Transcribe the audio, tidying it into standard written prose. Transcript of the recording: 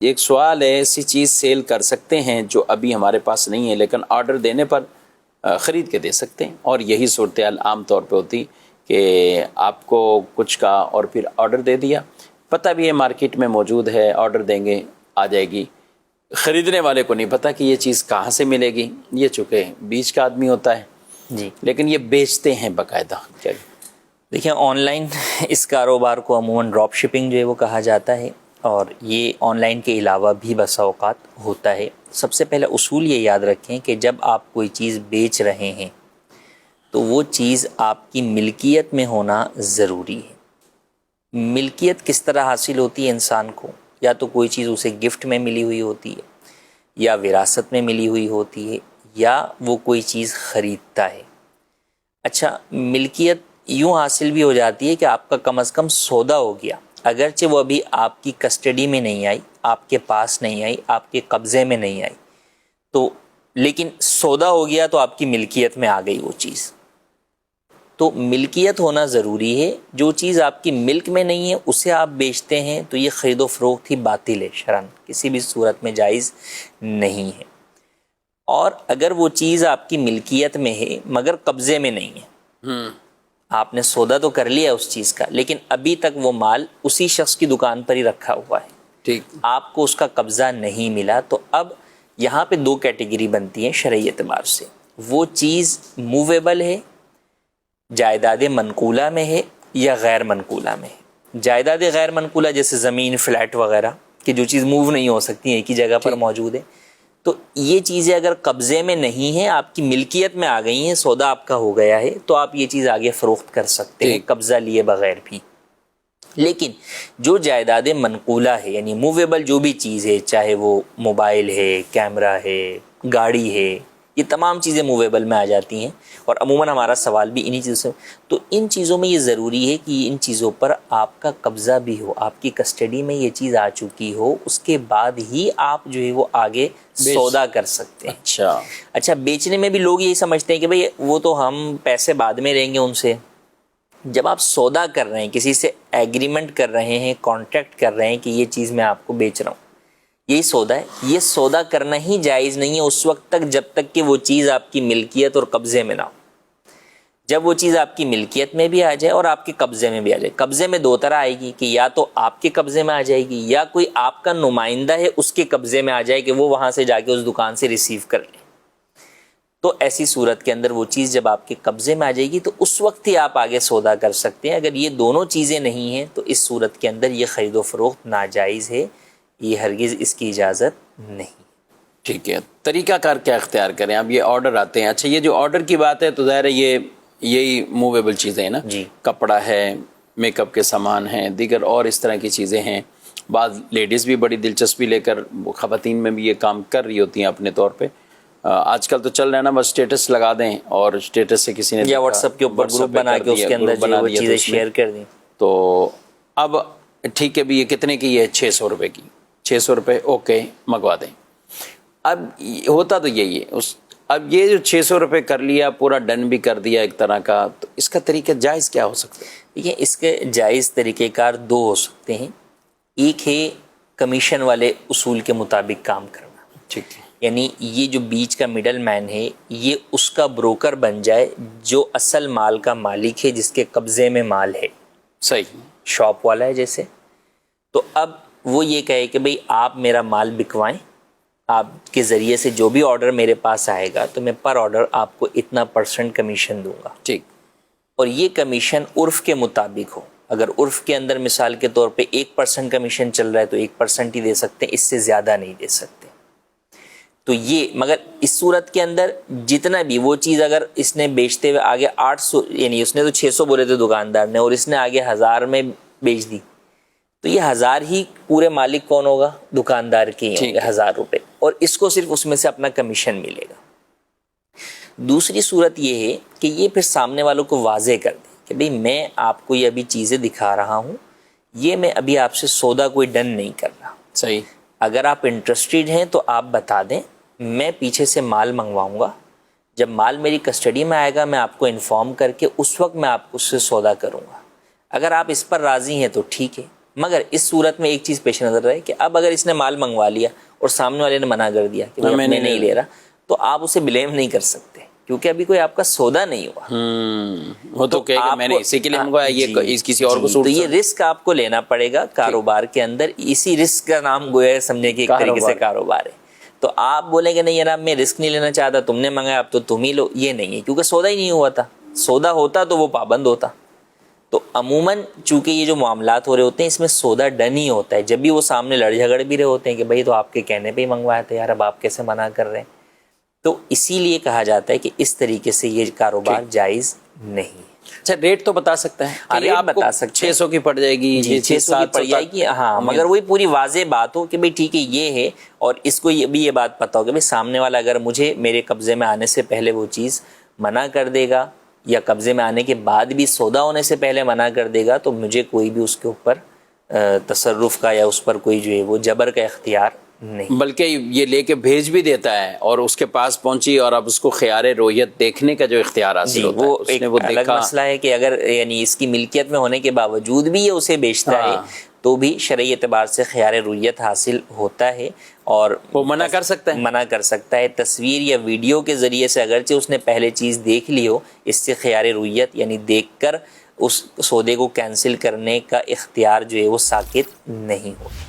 ایک سوال ہے، ایسی چیز سیل کر سکتے ہیں جو ابھی ہمارے پاس نہیں ہے لیکن آرڈر دینے پر خرید کے دے سکتے ہیں، اور یہی صورتحال عام طور پہ ہوتی کہ آپ کو کچھ کا اور پھر آرڈر دے دیا، پتہ بھی ہے مارکیٹ میں موجود ہے، آرڈر دیں گے آ جائے گی، خریدنے والے کو نہیں پتہ کہ یہ چیز کہاں سے ملے گی، یہ چونکہ بیچ کا آدمی ہوتا ہے جی لیکن یہ بیچتے ہیں باقاعدہ۔ دیکھیں، آن لائن اس کاروبار کو عموماً ڈراپ شپنگ جو ہے وہ کہا جاتا ہے، اور یہ آن لائن کے علاوہ بھی بسا اوقات ہوتا ہے۔ سب سے پہلے اصول یہ یاد رکھیں کہ جب آپ کوئی چیز بیچ رہے ہیں تو وہ چیز آپ کی ملکیت میں ہونا ضروری ہے۔ ملکیت کس طرح حاصل ہوتی ہے انسان کو؟ یا تو کوئی چیز اسے گفٹ میں ملی ہوئی ہوتی ہے، یا وراثت میں ملی ہوئی ہوتی ہے، یا وہ کوئی چیز خریدتا ہے۔ اچھا، ملکیت یوں حاصل بھی ہو جاتی ہے کہ آپ کا کم از کم سودا ہو گیا، اگرچہ وہ ابھی آپ کی کسٹڈی میں نہیں آئی، آپ کے پاس نہیں آئی، آپ کے قبضے میں نہیں آئی، تو لیکن سودا ہو گیا تو آپ کی ملکیت میں آ گئی وہ چیز۔ تو ملکیت ہونا ضروری ہے۔ جو چیز آپ کی ملک میں نہیں ہے اسے آپ بیچتے ہیں تو یہ خرید و فروخت ہی باطل ہے، شرعاً کسی بھی صورت میں جائز نہیں ہے۔ اور اگر وہ چیز آپ کی ملکیت میں ہے مگر قبضے میں نہیں ہے، آپ نے سودا تو کر لیا اس چیز کا لیکن ابھی تک وہ مال اسی شخص کی دکان پر ہی رکھا ہوا ہے، ٹھیک، آپ کو اس کا قبضہ نہیں ملا، تو اب یہاں پہ دو کیٹیگری بنتی ہیں شرعی اعتبار سے۔ وہ چیز موویبل ہے، جائیداد منقولہ میں ہے، یا غیر منقولہ میں ہے۔ جائیداد غیر منقولہ جیسے زمین، فلیٹ وغیرہ کہ جو چیز موو نہیں ہو سکتی، ایک ہی جگہ پر موجود ہے، تو یہ چیزیں اگر قبضے میں نہیں ہیں، آپ کی ملکیت میں آ گئی ہیں، سودا آپ کا ہو گیا ہے، تو آپ یہ چیز آگے فروخت کر سکتے ہیں قبضہ لیے بغیر بھی۔ لیکن جو جائیداد منقولہ ہے، یعنی موویبل جو بھی چیز ہے، چاہے وہ موبائل ہے، کیمرہ ہے، گاڑی ہے، یہ تمام چیزیں موویبل میں آ جاتی ہیں، اور عموماً ہمارا سوال بھی انہی چیزوں سے، تو ان چیزوں میں یہ ضروری ہے کہ ان چیزوں پر آپ کا قبضہ بھی ہو، آپ کی کسٹڈی میں یہ چیز آ چکی ہو، اس کے بعد ہی آپ جو ہے وہ آگے سودا کر سکتے ہیں۔ اچھا، بیچنے میں بھی لوگ یہی سمجھتے ہیں کہ بھئی وہ تو ہم پیسے بعد میں لیں گے ان سے۔ جب آپ سودا کر رہے ہیں، کسی سے ایگریمنٹ کر رہے ہیں، کانٹریکٹ کر رہے ہیں کہ یہ چیز میں آپ کو بیچ رہا ہوں، یہی سودا ہے، یہ سودا کرنا ہی جائز نہیں ہے اس وقت تک جب تک کہ وہ چیز آپ کی ملکیت اور قبضے میں نہ ہو۔ جب وہ چیز آپ کی ملکیت میں بھی آ جائے اور آپ کے قبضے میں بھی آ جائے، قبضے میں دو طرح آئے گی کہ یا تو آپ کے قبضے میں آ جائے گی، یا کوئی آپ کا نمائندہ ہے اس کے قبضے میں آ جائے کہ وہ وہاں سے جا کے اس دکان سے ریسیو کر لے۔ تو ایسی صورت کے اندر وہ چیز جب آپ کے قبضے میں آ جائے گی تو اس وقت ہی آپ آگے سودا کر سکتے ہیں۔ اگر یہ دونوں چیزیں نہیں ہیں تو اس صورت کے اندر یہ خرید و فروخت ناجائز ہے، یہ ہرگز اس کی اجازت نہیں۔ ٹھیک ہے، طریقہ کار کیا اختیار کریں؟ اب یہ آرڈر آتے ہیں، اچھا یہ جو آرڈر کی بات ہے تو ظاہر ہے یہی موویبل چیزیں ہیں نا، جی، کپڑا ہے، میک اپ کے سامان ہیں، دیگر اور اس طرح کی چیزیں ہیں۔ بعض لیڈیز بھی بڑی دلچسپی لے کر خواتین میں بھی یہ کام کر رہی ہوتی ہیں اپنے طور پہ۔ آج کل تو چل رہا ہے نا، بس اسٹیٹس لگا دیں اور اسٹیٹس سے کسی نے یا واٹس ایپ کے اوپر گروپ بنا کے اس کے اندر جو وہ چیزیں شیئر کر دیں۔ تو اب ٹھیک ہے بھی، یہ کتنے کی ہے؟ 600 روپے کی، 600 روپے اوکے منگوا دیں۔ اب ہوتا تو یہی ہے، اب یہ جو 600 روپے کر لیا، پورا ڈن بھی کر دیا ایک طرح کا، تو اس کا طریقہ جائز کیا ہو سکتا ہے؟ دیکھیں، اس کے جائز طریقہ کار دو ہو سکتے ہیں۔ ایک ہے کمیشن والے اصول کے مطابق کام کرنا، ٹھیک ہے، یعنی یہ جو بیچ کا مڈل مین ہے یہ اس کا بروکر بن جائے جو اصل مال کا مالک ہے، جس کے قبضے میں مال ہے۔ صحیح، شاپ والا ہے جیسے، تو اب وہ یہ کہے کہ بھئی آپ میرا مال بکوائیں، آپ کے ذریعے سے جو بھی آرڈر میرے پاس آئے گا تو میں پر آرڈر آپ کو اتنا % کمیشن دوں گا۔ ٹھیک، اور یہ کمیشن عرف کے مطابق ہو۔ اگر عرف کے اندر مثال کے طور پہ 1% کمیشن چل رہا ہے تو 1% ہی دے سکتے ہیں، اس سے زیادہ نہیں دے سکتے۔ تو یہ، مگر اس صورت کے اندر جتنا بھی وہ چیز اگر اس نے بیچتے ہوئے آگے 800، یعنی اس نے تو 600 بولے تھے دکاندار نے، اور اس نے آگے 1000 میں بیچ دی، تو یہ 1000 ہی پورے مالک کون ہوگا؟ دکاندار کے ہی ہوں گے 1000 روپے، اور اس کو صرف اس میں سے اپنا کمیشن ملے گا۔ دوسری صورت یہ ہے کہ یہ پھر سامنے والوں کو واضح کر دیں کہ بھئی میں آپ کو یہ ابھی چیزیں دکھا رہا ہوں، یہ میں ابھی آپ سے سودا کوئی ڈن نہیں کر رہا۔ صحیح، اگر آپ انٹرسٹیڈ ہیں تو آپ بتا دیں، میں پیچھے سے مال منگواؤں گا، جب مال میری کسٹڈی میں آئے گا میں آپ کو انفارم کر کے اس وقت میں آپ کو اس سے سودا کروں گا۔ اگر آپ اس پر راضی ہیں تو ٹھیک ہے، مگر اس صورت میں ایک چیز پیش نظر رہے کہ اب اگر اس نے مال منگوا لیا اور سامنے والے نے منع کر دیا کہ میں نہیں لے رہا، تو آپ اسے بلیم نہیں کر سکتے کیونکہ ابھی کوئی آپ کا سودا نہیں ہوا۔ وہ تو کہے کہ میں نے اسی کے لیے منگوایا، یہ کسی اور کو تو یہ رسک آپ کو لینا پڑے گا کاروبار کے اندر، اسی رسک کا نام گویا سمجھے کہ ایک طریقے سے کاروبار ہے۔ تو آپ بولیں کہ نہیں یار میں رسک نہیں لینا چاہتا، تم نے منگایا اب تو تم ہی لو، یہ نہیں ہے کیونکہ سودا ہی نہیں ہوا تھا، سودا ہوتا تو وہ پابند ہوتا۔ تو عموماً چونکہ یہ جو معاملات ہو رہے ہوتے ہیں اس میں سودا ڈن ہی ہوتا ہے، جب بھی وہ سامنے لڑ جھگڑ بھی رہے ہوتے ہیں کہ بھائی تو آپ کے کہنے پہ ہی منگوایا تھا یار، اب آپ کیسے منع کر رہے ہیں۔ تو اسی لیے کہا جاتا ہے کہ اس طریقے سے یہ کاروبار جائز نہیں۔ اچھا ریٹ تو بتا سکتا ہے، ریٹ بتا سکتے ہیں، 600 کی پڑ جائے گی، 600 کی پڑ جائے گی، ہاں، مگر وہی پوری واضح بات ہو کہ بھئی ٹھیک ہے یہ ہے، اور اس کو یہ بات پتہ ہو کہ بھئی سامنے والا اگر مجھے میرے قبضے میں آنے سے پہلے وہ چیز منع کر دے گا یا قبضے میں آنے کے بعد بھی سودا ہونے سے پہلے منع کر دے گا تو مجھے کوئی بھی اس کے اوپر تصرف کا یا اس پر کوئی جو ہے وہ جبر کا اختیار نہیں، بلکہ یہ لے کے بھیج بھی دیتا ہے اور اس کے پاس پہنچی اور اب اس کو خیار رویت دیکھنے کا جو اختیار حاصل ہوتا وہ ہے، ایک الگ مسئلہ ہے کہ اگر یعنی اس کی ملکیت میں ہونے کے باوجود بھی یہ اسے بیچتا ہے تو بھی شرعی اعتبار سے خیار رویت حاصل ہوتا ہے، اور وہ منع کر سکتا ہے، تصویر یا ویڈیو کے ذریعے سے اگرچہ اس نے پہلے چیز دیکھ لی ہو، اس سے خیار رویت یعنی دیکھ کر اس سودے کو کینسل کرنے کا اختیار جو ہے وہ ساقط نہیں ہوتا۔